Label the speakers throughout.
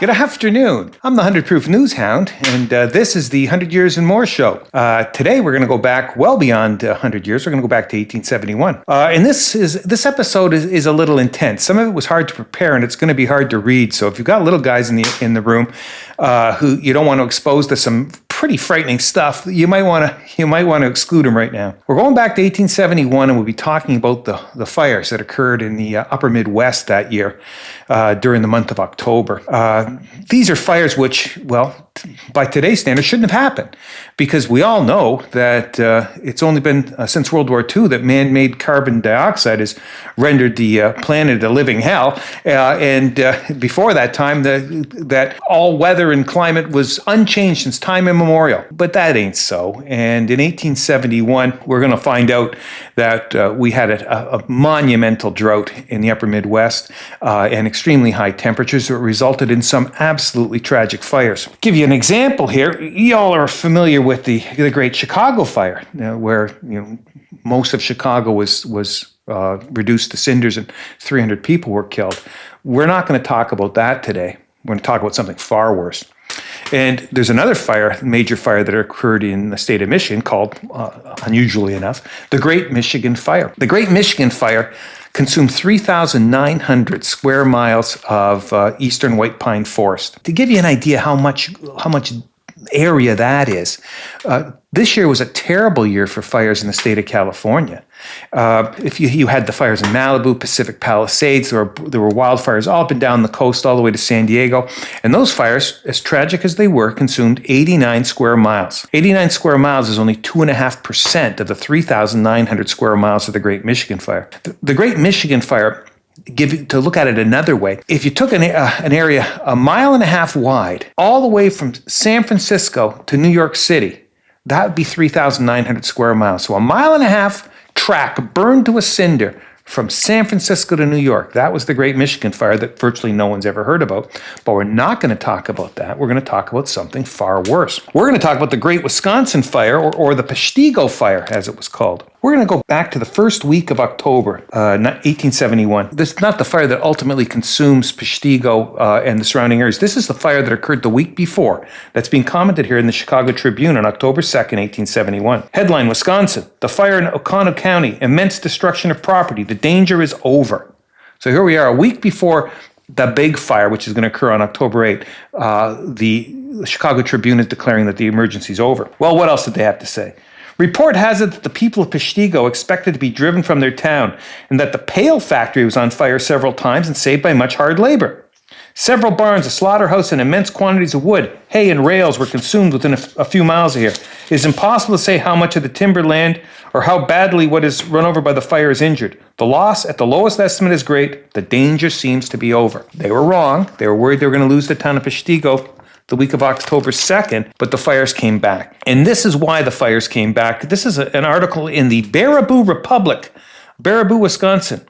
Speaker 1: Good afternoon. I'm the 100 Proof News Hound, and this is the 100 Years and More show. Today we're going to go back well beyond 100 years. We're going to go back to 1871. And this episode is a little intense. Some of it was hard to prepare, and it's going to be hard to read. So if you've got little guys in the room who you don't want to expose to some pretty frightening stuff, you might want to exclude them right now. We're going back to 1871, and we'll be talking about the fires that occurred in the upper Midwest that year during the month of October. These are fires which, well, by today's standards, shouldn't have happened, because we all know that it's only been since World War II that man-made carbon dioxide has rendered the planet a living hell. And before that time, that all weather and climate was unchanged since time immemorial. But that ain't so. And in 1871, we're going to find out that we had a monumental drought in the upper Midwest and extremely high temperatures that resulted in some absolutely tragic fires. Give you an example here. Y'all are familiar with the Great Chicago Fire, where most of Chicago was reduced to cinders and 300 people were killed. We're not going to talk about that today. We're going to talk about something far worse. And there's another major fire that occurred in the state of Michigan called, unusually enough, the Great Michigan Fire. The Great Michigan Fire consumed 3,900 square miles of eastern white pine forest. To give you an idea how much area that is, this year was a terrible year for fires in the state of California. If you had the fires in Malibu, Pacific Palisades, there were wildfires all up and down the coast, all the way to San Diego. And those fires, as tragic as they were, consumed 89 square miles. 89 square miles is only 2.5% of the 3,900 square miles of the Great Michigan Fire. The Great Michigan Fire, to look at it another way, if you took an area 1.5 miles wide, all the way from San Francisco to New York City, that would be 3,900 square miles. So 1.5 miles track burned to a cinder from San Francisco to New York. That was the Great Michigan Fire that virtually no one's ever heard about. But we're not going to talk about that. We're going to talk about something far worse. We're going to talk about the Great Wisconsin Fire, or the Peshtigo Fire, as it was called. We're going to go back to the first week of October, 1871. This is not the fire that ultimately consumes Peshtigo and the surrounding areas. This is the fire that occurred the week before, that's being commented here in the Chicago Tribune on October 2nd, 1871. Headline, Wisconsin, the fire in Oconto County, immense destruction of property. The danger is over. So here we are, a week before the big fire, which is going to occur on October 8th. The Chicago Tribune is declaring that the emergency is over. Well, what else did they have to say? Report has it that the people of Peshtigo expected to be driven from their town, and that the pail factory was on fire several times and saved by much hard labor. Several barns, a slaughterhouse, and immense quantities of wood, hay, and rails were consumed within a few miles of here. It is impossible to say how much of the timberland or how badly what is run over by the fire is injured. The loss, at the lowest estimate, is great. The danger seems to be over. They were wrong. They were worried they were going to lose the town of Peshtigo the week of October 2nd, but the fires came back. And this is why the fires came back. This is an article in the Baraboo Republic, Baraboo, Wisconsin.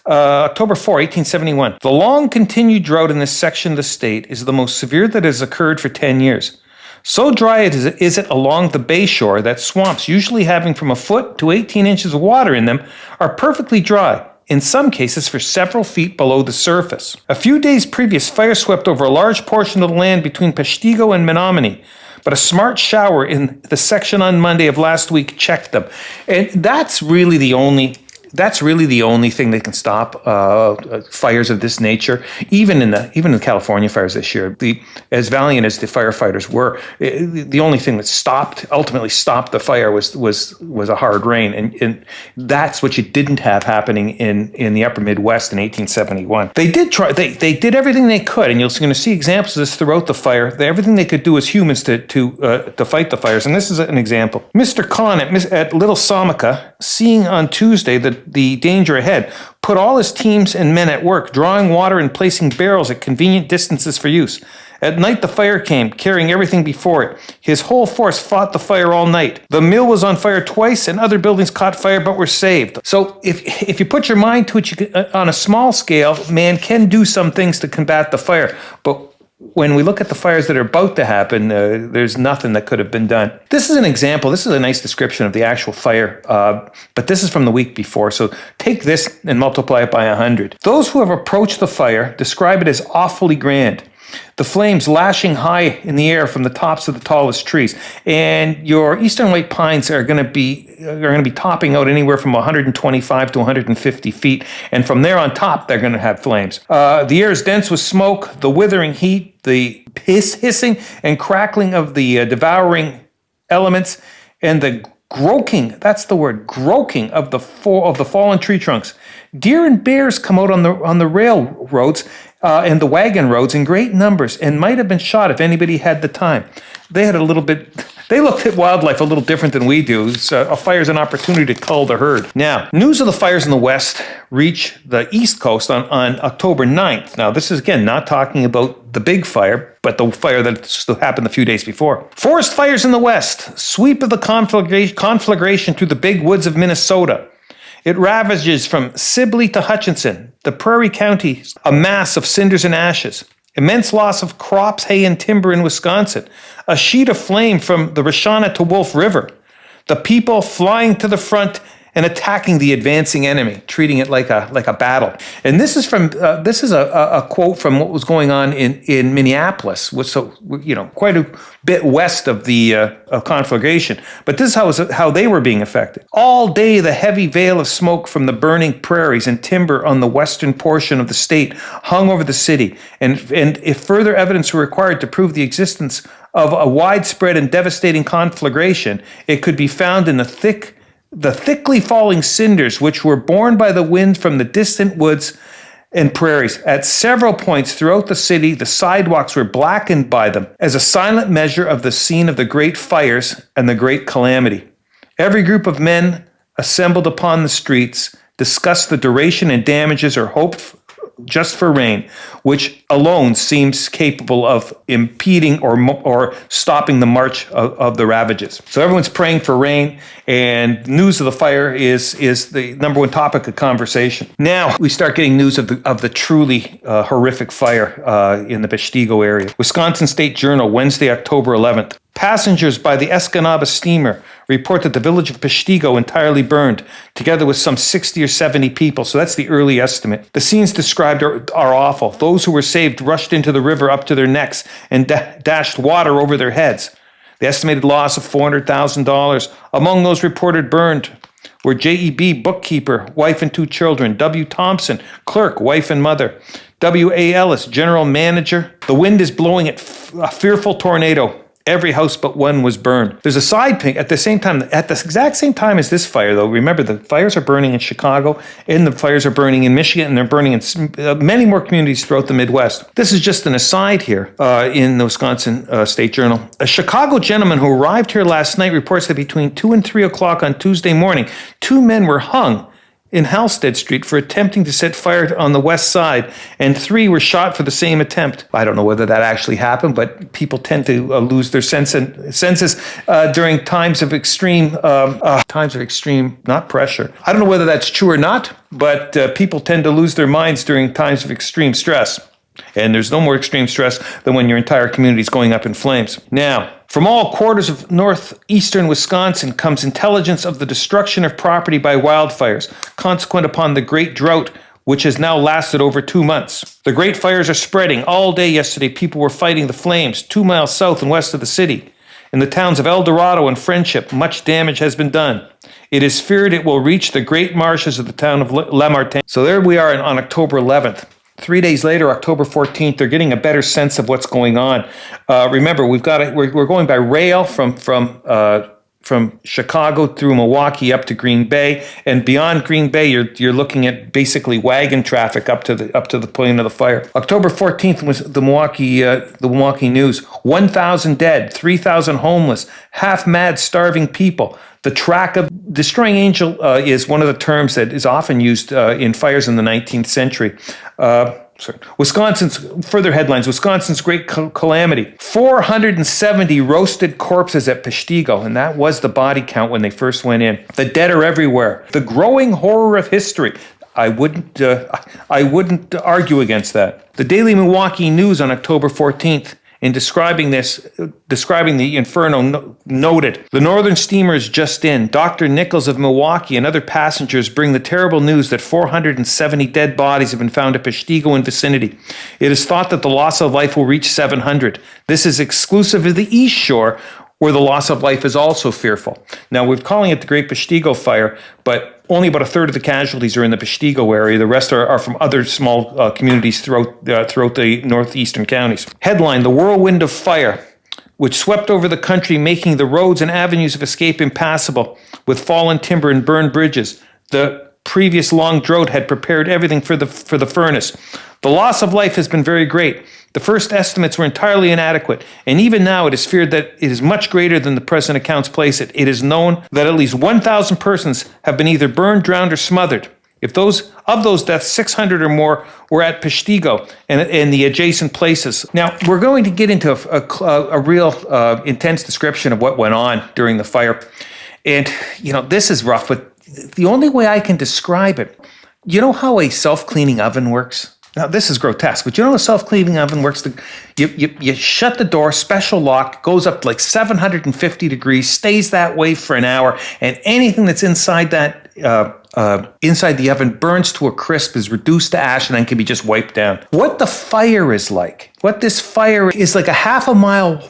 Speaker 1: October 4, 1871. The long-continued drought in this section of the state is the most severe that has occurred for 10 years. So dry is it along the bay shore that swamps, usually having from 1 foot to 18 inches of water in them, are perfectly dry, in some cases for several feet below the surface. A few days previous, fire swept over a large portion of the land between Peshtigo and Menominee, but a smart shower in the section on Monday of last week checked them. And that's really the only thing that can stop fires of this nature. Even in the California fires this year, as valiant as the firefighters were, the only thing that ultimately stopped the fire was a hard rain, and that's what you didn't have happening in the upper Midwest in 1871. They did try. They did everything they could, and you're going to see examples of this throughout the fire. Everything they could do as humans to fight the fires, and this is an example. Mr. Kahn at Little Somica, seeing on Tuesday the danger ahead, put all his teams and men at work, drawing water and placing barrels at convenient distances for use. At night, the fire came, carrying everything before it. His whole force fought the fire all night. The mill was on fire twice, and other buildings caught fire but were saved. So if you put your mind to it, you can, on a small scale, man can do some things to combat the fire. But when we look at the fires that are about to happen, there's nothing that could have been done. This is an example. This is a nice description of the actual fire, but this is from the week before. So take this and multiply it by 100. Those who have approached the fire describe it as awfully grand. the flames lashing high in the air from the tops of the tallest trees. And your eastern white pines are going to be topping out anywhere from 125 to 150 feet. And from there on top, they're going to have flames. The air is dense with smoke, the withering heat, the hissing and crackling of the devouring elements, and the croaking, that's the word, croaking of the fallen tree trunks. Deer and bears come out on the railroads and the wagon roads in great numbers and might have been shot if anybody had the time. They looked at wildlife a little different than we do. A fire is an opportunity to cull the herd. Now, news of the fires in the west reach the east coast on October 9th. Now, this is, again, not talking about the big fire, but the fire that happened a few days before. Forest fires in the west, sweep of the conflagration through the big woods of Minnesota. It ravages from Sibley to Hutchinson, the prairie counties, a mass of cinders and ashes. Immense loss of crops, hay, and timber in Wisconsin. A sheet of flame from the Rashana to Wolf River. The people flying to the front and attacking the advancing enemy, treating it like a battle. And this is a quote from what was going on in Minneapolis, quite a bit west of the conflagration. But this is how they were being affected. All day, the heavy veil of smoke from the burning prairies and timber on the western portion of the state hung over the city. And if further evidence were required to prove the existence of a widespread and devastating conflagration, it could be found in the thickly falling cinders, which were borne by the wind from the distant woods and prairies. At several points throughout the city, the sidewalks were blackened by them as a silent measure of the scene of the great fires and the great calamity. Every group of men assembled upon the streets discussed the duration and damages or hoped just for rain, which alone seems capable of impeding or stopping the march of the ravages. So everyone's praying for rain, and news of the fire is the number one topic of conversation. Now we start getting news of the truly horrific fire in the Peshtigo area. Wisconsin State Journal, Wednesday, October 11th. Passengers by the Escanaba steamer report that the village of Peshtigo entirely burned, together with some 60 or 70 people. So that's the early estimate. The scenes described are awful. Those who were saved rushed into the river up to their necks and dashed water over their heads. The estimated loss of $400,000. Among those reported burned were J.E.B., bookkeeper, wife and 2 children, W. Thompson, clerk, wife and mother, W.A. Ellis, general manager. The wind is blowing a fearful tornado. Every house but one was burned. There's a side ping at the exact same time as this fire, though. Remember, the fires are burning in Chicago, and the fires are burning in Michigan, and they're burning in many more communities throughout the Midwest. This is just an aside here in the Wisconsin State Journal. A Chicago gentleman who arrived here last night reports that between 2 and 3 o'clock on Tuesday morning, 2 men were hung in Halstead Street for attempting to set fire on the west side, and 3 were shot for the same attempt. I don't know whether that actually happened, but people tend to lose their senses during times of extreme, not pressure. I don't know whether that's true or not, but people tend to lose their minds during times of extreme stress. And there's no more extreme stress than when your entire community is going up in flames. Now, from all quarters of northeastern Wisconsin comes intelligence of the destruction of property by wildfires, consequent upon the great drought, which has now lasted over 2 months. The great fires are spreading. All day yesterday, people were fighting the flames 2 miles south and west of the city. In the towns of El Dorado and Friendship, much damage has been done. It is feared it will reach the great marshes of the town of Lamartine. So there we are on October 11th. 3 days later, October 14th, they're getting a better sense of what's going on. Remember, we're going by rail from Chicago through Milwaukee up to Green Bay, and beyond Green Bay, you're looking at basically wagon traffic up to the point of the fire. October 14th was the Milwaukee News. 1,000 dead, 3,000 homeless, half mad, starving people. The track of destroying angel is one of the terms that is often used in fires in the 19th century. Wisconsin's further headlines. Wisconsin's great calamity. 470 roasted corpses at Peshtigo, and that was the body count when they first went in. The dead are everywhere. The growing horror of history. I wouldn't argue against that. The Daily Milwaukee News on October 14th. in describing the inferno, noted, "The northern steamer is just in. Dr. Nichols of Milwaukee and other passengers bring the terrible news that 470 dead bodies have been found at Peshtigo and vicinity. It is thought that the loss of life will reach 700. This is exclusive of the East Shore, where the loss of life is also fearful." Now, we're calling it the Great Peshtigo Fire, but only about a third of the casualties are in the Peshtigo area. The rest are from other small communities throughout the northeastern counties. Headline: "The whirlwind of fire, which swept over the country, making the roads and avenues of escape impassable, with fallen timber and burned bridges. The previous long drought had prepared everything for the furnace. The loss of life has been very great. The first estimates were entirely inadequate, and even now it is feared that it is much greater than the present accounts place it. It is known that at least 1,000 persons have been either burned, drowned, or smothered. Of those deaths, 600 or more were at Peshtigo and the adjacent places." Now, we're going to get into a real intense description of what went on during the fire. And, this is rough, but the only way I can describe it, you know how a self-cleaning oven works? Now, this is grotesque, but you know how a self-cleaning oven works? You shut the door, special lock, goes up to like 750 degrees, stays that way for an hour, and anything that's inside that inside the oven burns to a crisp, is reduced to ash, and then can be just wiped down. What the fire is like, what this fire is like, a half a mile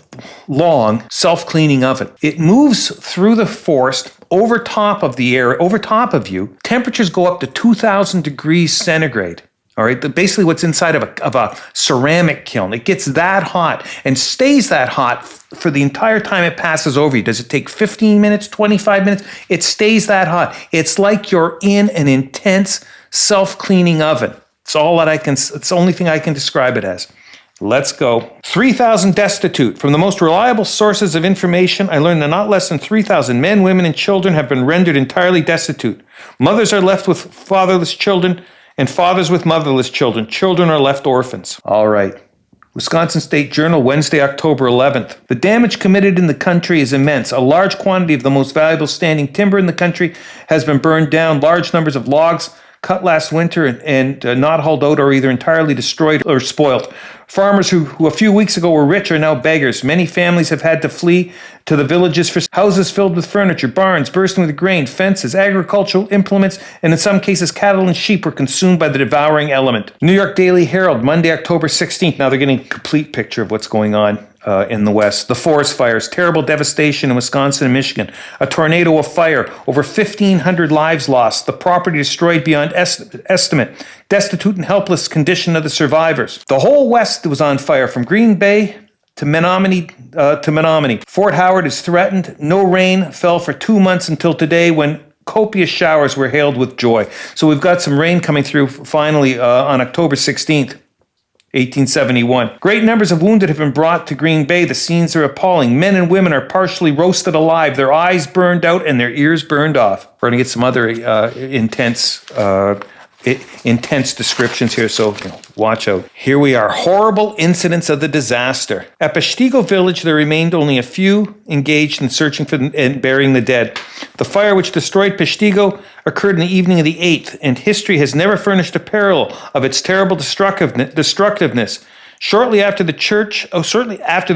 Speaker 1: long self-cleaning oven. It moves through the forest, over top of the air, over top of you. Temperatures go up to 2,000 degrees centigrade. All right, basically what's inside of a ceramic kiln. It gets that hot and stays that hot for the entire time it passes over you. Does it take 15 minutes, 25 minutes? It stays that hot. It's like you're in an intense self-cleaning oven. It's the only thing I can describe it as. Let's go. 3,000 destitute. From the most reliable sources of information, I learned that not less than 3,000 men, women, and children have been rendered entirely destitute. Mothers are left with fatherless children, and fathers with motherless children. Children are left orphans. All right. Wisconsin State Journal, Wednesday, October 11th. "The damage committed in the country is immense. A large quantity of the most valuable standing timber in the country has been burned down. Large numbers of logs cut last winter and not hauled out are either entirely destroyed or spoiled. Farmers who a few weeks ago were rich are now beggars. Many families have had to flee to the villages for houses filled with furniture, barns bursting with grain, fences, agricultural implements, and in some cases cattle and sheep were consumed by the devouring element." New York Daily Herald, Monday, October 16th. Now they're getting a complete picture of what's going on in the West. "The forest fires, terrible devastation in Wisconsin and Michigan. A tornado of fire, over 1,500 lives lost. The property destroyed beyond estimate. Destitute and helpless condition of the survivors. The whole West was on fire, from Green Bay to Menominee. Fort Howard is threatened. No rain fell for 2 months until today, when copious showers were hailed with joy." So we've got some rain coming through finally on October 16th. 1871. "Great numbers of wounded have been brought to Green Bay. The scenes are appalling. Men and women are partially roasted alive, their eyes burned out and their ears burned off." We're going to get some other intense descriptions here, so watch out. Here we are. Horrible incidents of the disaster. At Peshtigo village, there remained only a few engaged in searching for and burying the dead. The fire which destroyed Peshtigo occurred in the evening of the 8th, and history has never furnished a parallel of its terrible destructiveness. Shortly after the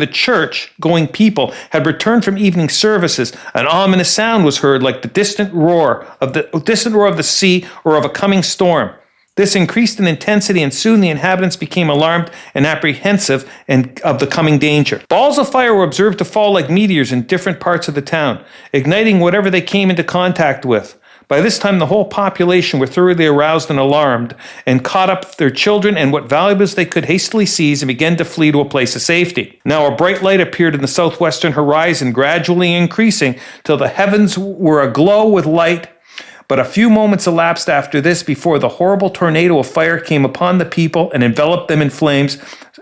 Speaker 1: church-going people had returned from evening services, an ominous sound was heard, like the distant roar of the sea or of a coming storm. This increased in intensity, and soon the inhabitants became alarmed and apprehensive of the coming danger. Balls of fire were observed to fall like meteors in different parts of the town, igniting whatever they came into contact with. By this time, the whole population were thoroughly aroused and alarmed, and caught up their children and what valuables they could hastily seize and began to flee to a place of safety. Now a bright light appeared in the southwestern horizon, gradually increasing till the heavens were aglow with light. But a few moments elapsed after this before the horrible tornado of fire came upon the people and enveloped them in flames,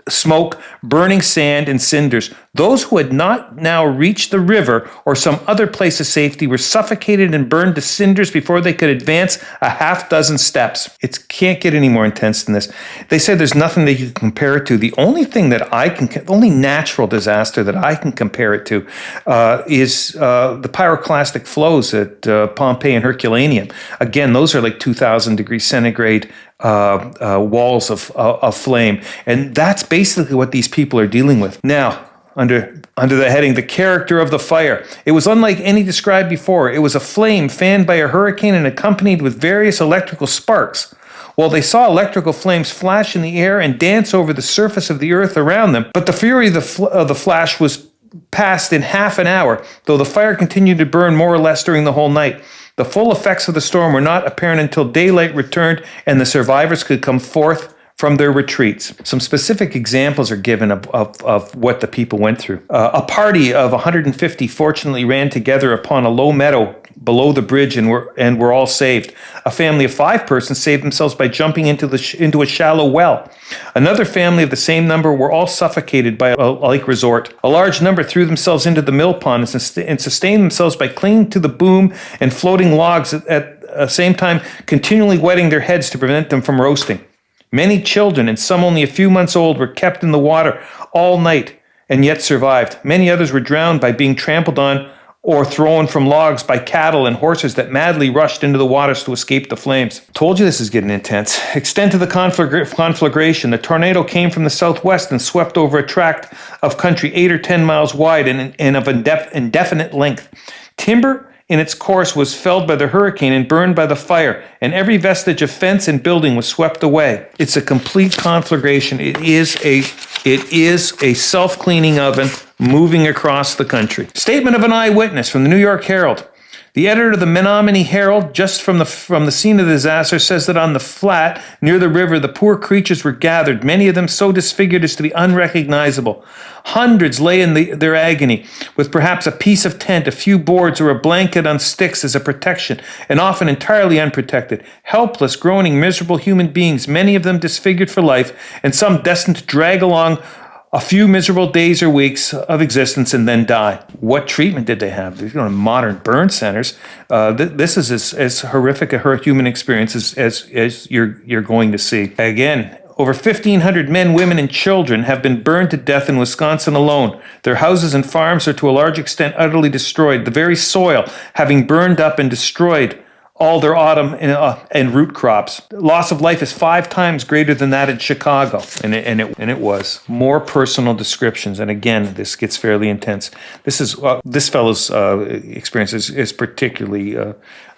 Speaker 1: smoke, burning sand, and cinders. Those who had not now reached the river or some other place of safety were suffocated and burned to cinders before they could advance a half dozen steps. It can't get any more intense than this. They said there's nothing that you can compare it to. The only thing that the only natural disaster that I can compare it to is the pyroclastic flows at Pompeii and Herculaneum. Again, those are like 2,000 degrees centigrade walls of flame. And that's basically what these people are dealing with. Now, under the heading, the character of the fire. It was unlike any described before. It was a flame fanned by a hurricane and accompanied with various electrical sparks. While they saw electrical flames flash in the air and dance over the surface of the earth around them, but the fury of the flash was past in half an hour, though the fire continued to burn more or less during the whole night. The full effects of the storm were not apparent until daylight returned and the survivors could come forth from their retreats. Some specific examples are given of what the people went through. A party of 150 fortunately ran together upon a low meadow below the bridge and were all saved. A family of 5 persons saved themselves by jumping into a shallow well. Another family of the same number were all suffocated by a lake resort. A large number threw themselves into the mill pond and sustained themselves by clinging to the boom and floating logs at the same time continually wetting their heads to prevent them from roasting. Many children, and some only a few months old, were kept in the water all night and yet survived. Many others were drowned by being trampled on or thrown from logs by cattle and horses that madly rushed into the waters to escape the flames. Told you this is getting intense. Extent of the conflagration. The tornado came from the southwest and swept over a tract of country 8 or 10 miles wide and of indefinite length. Timber in its course was felled by the hurricane and burned by the fire, and every vestige of fence and building was swept away. It's a complete conflagration. It is a self-cleaning oven moving across the country. Statement of an eyewitness from the New York Herald. The editor of the Menominee Herald, just from the scene of the disaster, says that on the flat near the river, the poor creatures were gathered, many of them so disfigured as to be unrecognizable. Hundreds lay in their agony, with perhaps a piece of tent, a few boards, or a blanket on sticks as a protection, and often entirely unprotected. Helpless, groaning, miserable human beings, many of them disfigured for life, and some destined to drag along a few miserable days or weeks of existence and then die. What treatment did they have? They're going to modern burn centers. This is as horrific a human experience as you're going to see. Again, over 1,500 men, women, and children have been burned to death in Wisconsin alone. Their houses and farms are to a large extent utterly destroyed, the very soil having burned up and destroyed all their autumn and root crops. Loss of life is 5 times greater than that in Chicago, and it was. More personal descriptions, and again, this gets fairly intense. This fellow's experience is particularly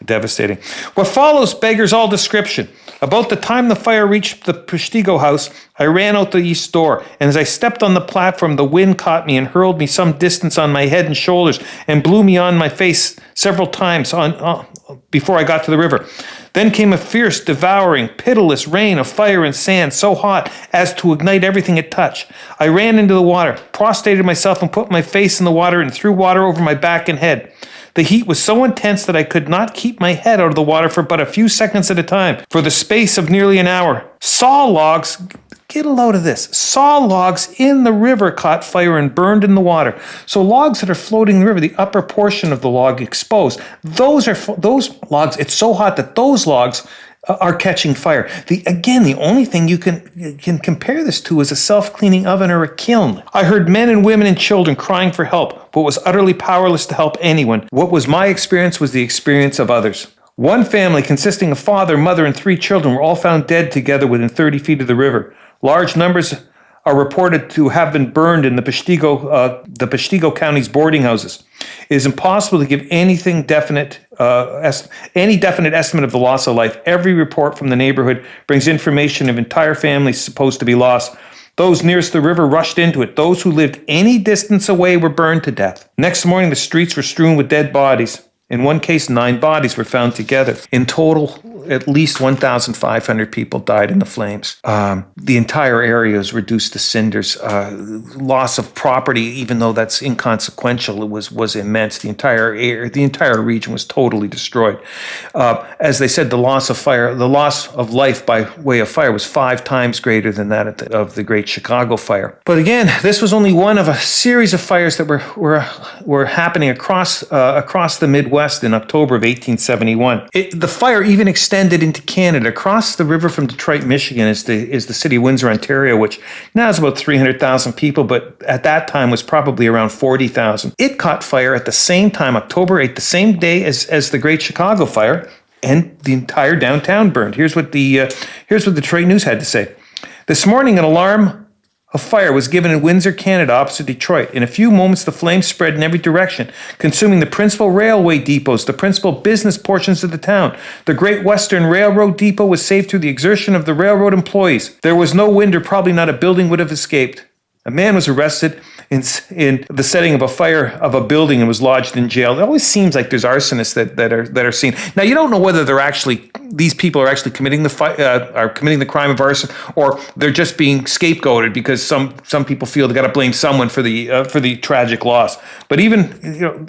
Speaker 1: devastating. What follows beggars all description. About the time the fire reached the Peshtigo house, I ran out the east door, and as I stepped on the platform, the wind caught me and hurled me some distance on my head and shoulders and blew me on my face several times before I got to the river. Then came a fierce, devouring, pitiless rain of fire and sand, so hot as to ignite everything it touched. I ran into the water, prostrated myself, and put my face in the water and threw water over my back and head. The heat was so intense that I could not keep my head out of the water for but a few seconds at a time, for the space of nearly an hour. Saw logs, get a load of this, saw logs in the river caught fire and burned in the water. So logs that are floating in the river, the upper portion of the log exposed, those logs, it's so hot that those logs are catching fire. The only thing you can compare this to is a self-cleaning oven or a kiln. I heard men and women and children crying for help, but was utterly powerless to help anyone. What was my experience was the experience of others. One family consisting of father, mother, and 3 children were all found dead together within 30 feet of the river. Large numbers are reported to have been burned in the Peshtigo County's boarding houses. It is impossible to give any definite estimate of the loss of life. Every report from the neighborhood brings information of entire families supposed to be lost. Those nearest the river rushed into it. Those who lived any distance away were burned to death. Next morning, the streets were strewn with dead bodies. In one case, 9 bodies were found together. In total, at least 1,500 people died in the flames. The entire area was reduced to cinders. Loss of property, even though that's inconsequential, it was immense. The entire region was totally destroyed. As they said, the loss of life by way of fire was 5 times greater than that of the Great Chicago Fire. But again, this was only one of a series of fires that were happening across the Midwest in October of 1871. The fire even extended into Canada. Across the river from Detroit, Michigan is the city of Windsor, Ontario, which now is about 300,000 people, but at that time was probably around 40,000. It caught fire at the same time, October 8th, the same day as the Great Chicago Fire, and the entire downtown burned. Here's what the Detroit News had to say. This morning, an alarm of fire was given in Windsor, Canada, opposite Detroit. In a few moments, the flames spread in every direction, consuming the principal railway depots, the principal business portions of the town. The Great Western Railroad depot was saved through the exertion of the railroad employees. There was no wind, or probably not a building would have escaped. A man was arrested in the setting of a fire of a building and was lodged in jail. It always seems like there's arsonists that are seen. Now, you don't know whether these people are actually committing the crime of arson, or they're just being scapegoated because some people feel they got to blame someone for the tragic loss. But even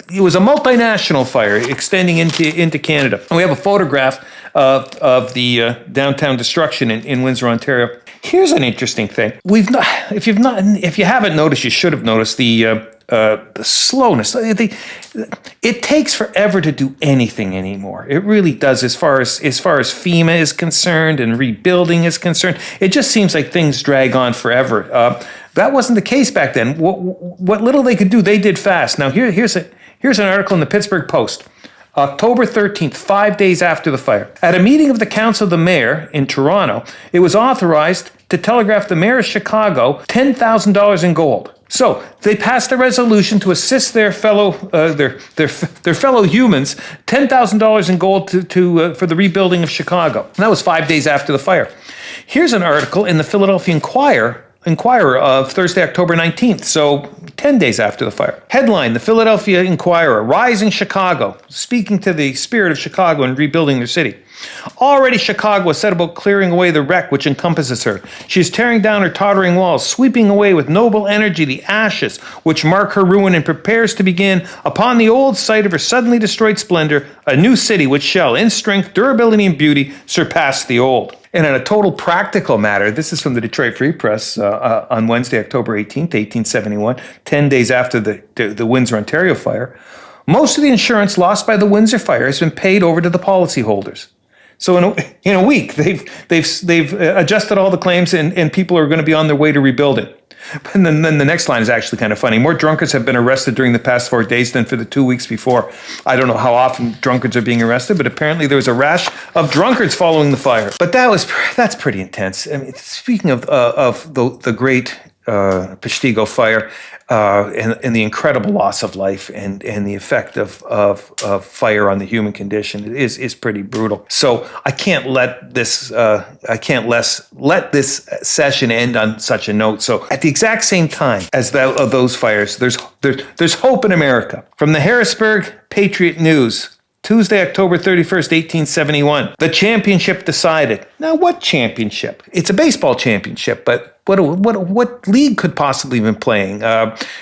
Speaker 1: it was a multinational fire extending into Canada. And we have a photograph of the downtown destruction in Windsor, Ontario. Here's an interesting thing. If you haven't noticed, you should have noticed the slowness. It takes forever to do anything anymore. It really does. As far as FEMA is concerned and rebuilding is concerned, it just seems like things drag on forever. That wasn't the case back then. What little they could do, they did fast. Now here's an article in the Pittsburgh Post. October 13th, 5 days after the fire. At a meeting of the Council of the Mayor in Toronto, it was authorized to telegraph the Mayor of Chicago $10,000 in gold. So they passed a resolution to assist their fellow humans, $10,000 in gold for the rebuilding of Chicago. And that was 5 days after the fire. Here's an article in the Philadelphia Inquirer of Thursday, October 19th, so 10 days after the fire. Headline, the Philadelphia Inquirer, Rising Chicago, speaking to the spirit of Chicago and rebuilding their city. Already Chicago has set about clearing away the wreck which encompasses her. She is tearing down her tottering walls, sweeping away with noble energy the ashes which mark her ruin, and prepares to begin, upon the old site of her suddenly destroyed splendor, a new city which shall, in strength, durability, and beauty, surpass the old. And in a total practical matter, this is from the Detroit Free Press on Wednesday, October 18th, 1871, 10 days after the Windsor, Ontario fire. Most of the insurance lost by the Windsor fire has been paid over to the policyholders. So in a week, they've adjusted all the claims, and people are going to be on their way to rebuild it. And then the next line is actually kind of funny. More drunkards have been arrested during the past 4 days than for the 2 weeks before. I don't know how often drunkards are being arrested, but apparently there was a rash of drunkards following the fire. But that's pretty intense. I mean, speaking of the great Peshtigo Fire and the incredible loss of life and the effect of fire on the human condition is pretty brutal. So I can't let this session end on such a note. So at the exact same time as those fires, there's hope in America. From the Harrisburg Patriot News, Tuesday, October 31st, 1871. The championship decided. Now, what championship? It's a baseball championship, but what league could possibly have been playing?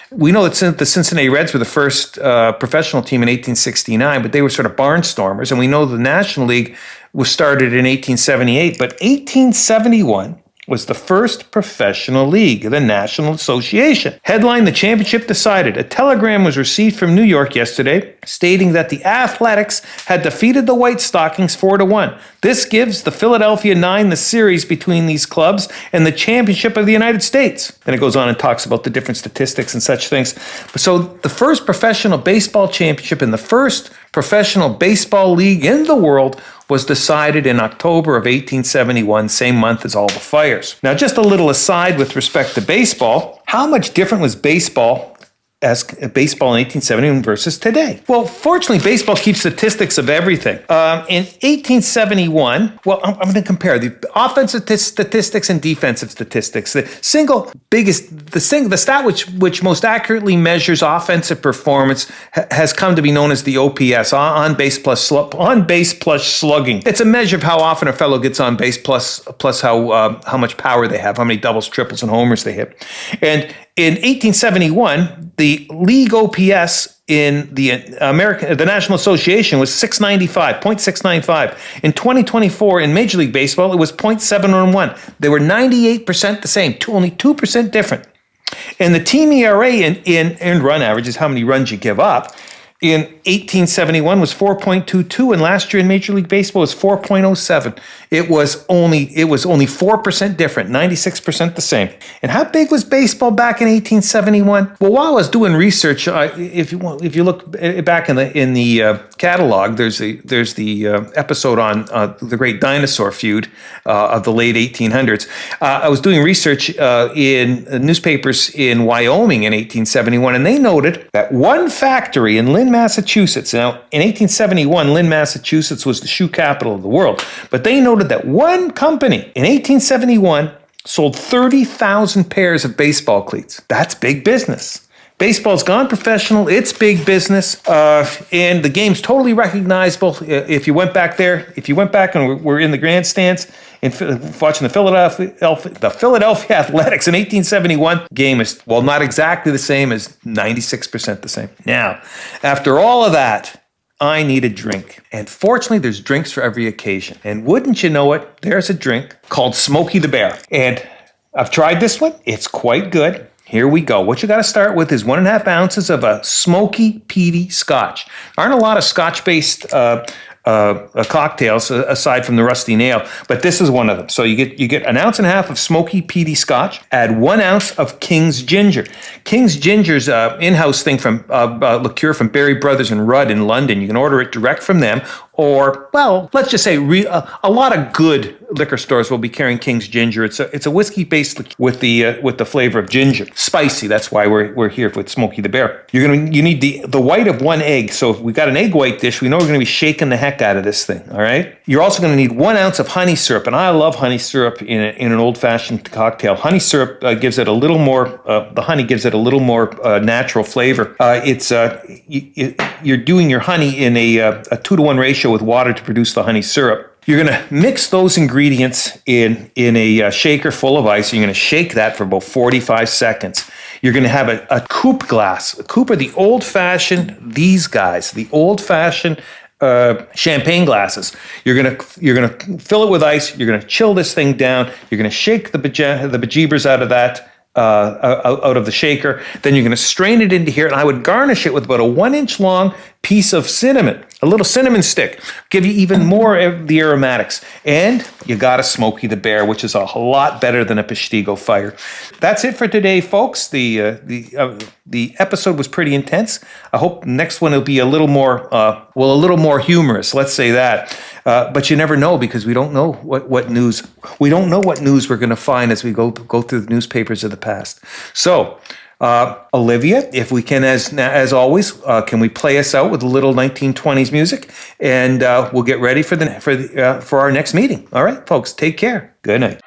Speaker 1: We know that the Cincinnati Reds were the first professional team in 1869, but they were sort of barnstormers. And we know the National League was started in 1878, but 1871 was the first professional league, the National Association. Headline, the championship decided. A telegram was received from New York yesterday stating that the Athletics had defeated the White Stockings 4-1. This gives the Philadelphia Nine the series between these clubs and the championship of the United States. And it goes on and talks about the different statistics and such things. So the first professional baseball championship and the first professional baseball league in the world was decided in October of 1871, same month as all the fires. Now, just a little aside with respect to baseball, how much different was baseball as baseball in 1871 versus today? Well, fortunately, baseball keeps statistics of everything. In 1871, well, I'm going to compare the offensive statistics and defensive statistics. The stat which most accurately measures offensive performance has come to be known as the OPS, on base plus slugging. It's a measure of how often a fellow gets on base plus how much power they have, how many doubles, triples, and homers they hit. And in 1871, the league OPS in the National Association was 0.695. In 2024, in Major League Baseball, it was 0.711. They were 98% the same, only 2% different. And the team ERA in earned run average is how many runs you give up. In 1871 was 4.22, and last year in Major League Baseball was 4.07. It was only 4% different, 96% the same. And how big was baseball back in 1871? Well, while I was doing research, if you look back in the catalog, there's the episode on the great dinosaur feud of the late 1800s. I was doing research in newspapers in Wyoming in 1871, and they noted that one factory in Lynn, Massachusetts. Now, in 1871, Lynn, Massachusetts was the shoe capital of the world, but they noted that one company in 1871 sold 30,000 pairs of baseball cleats. That's big business. Baseball's gone professional. It's big business, and the game's totally recognizable. If you went back and were in the grandstands and watching the Philadelphia Athletics in 1871, game is, well, not exactly the same as 96% the same. Now, after all of that, I need a drink. And fortunately, there's drinks for every occasion. And wouldn't you know it, there's a drink called Smokey the Bear. And I've tried this one. It's quite good. Here we go. What you got to start with is 1.5 ounces of a smoky, peaty scotch. There aren't a lot of scotch-based cocktails aside from the Rusty Nail, but this is one of them. So you get 1.5 ounces of smoky, peaty scotch. Add 1 ounce of King's Ginger. King's Ginger's in-house thing from liqueur from Berry Brothers and Rudd in London. You can order it direct from them, or, well, let's just say a lot of good liquor stores will be carrying King's Ginger. It's a whiskey based with the flavor of ginger, spicy. That's why we're here with Smokey the Bear. You need the white of 1 egg. So if we got an egg white dish, we know we're going to be shaking the heck out of this thing. All right. You're also going to need 1 ounce of honey syrup, and I love honey syrup in an old fashioned cocktail. Honey syrup gives it a little more. The honey gives it a little more natural flavor. You're doing your honey in a 2-to-1 ratio with water to produce the honey syrup. You're going to mix those ingredients in a shaker full of ice. You're going to shake that for about 45 seconds. You're going to have a coupe glass. A coupe are the old-fashioned, champagne glasses. You're gonna fill it with ice. You're gonna chill this thing down. You're gonna shake the bejeebers out of that. Out of the shaker. Then you're going to strain it into here, and I would garnish it with about a 1-inch long piece of cinnamon, a little cinnamon stick, give you even more of the aromatics. And you got a Smokey the Bear, which is a lot better than a Peshtigo Fire. That's it for today, folks. The episode was pretty intense. I hope next one will be a little more humorous. Let's say that. But you never know, because we don't know what news we're going to find as we go through the newspapers of the past. So, Olivia, if we can, as always, can we play us out with a little 1920s music, and we'll get ready for our next meeting. All right, folks, take care. Good night.